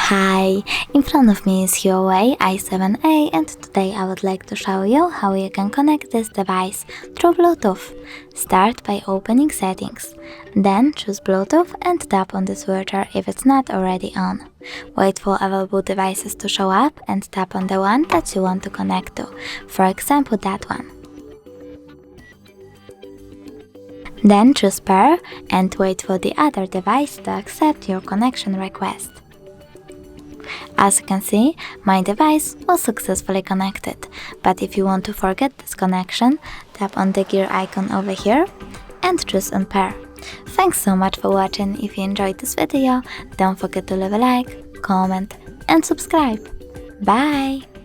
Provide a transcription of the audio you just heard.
Hi, in front of me is Huawei Y7a, and today I would like to show you how you can connect this device through Bluetooth. Start by opening Settings, then choose Bluetooth and tap on the switcher if it's not already on. Wait for available devices to show up and tap on the one that you want to connect to, for example that one. Then choose Pair and wait for the other device to accept your connection request. As you can see, my device was successfully connected, but if you want to forget this connection, tap on the gear icon over here and choose Unpair. Thanks so much for watching. If you enjoyed this video, don't forget to leave a like, comment and subscribe. Bye!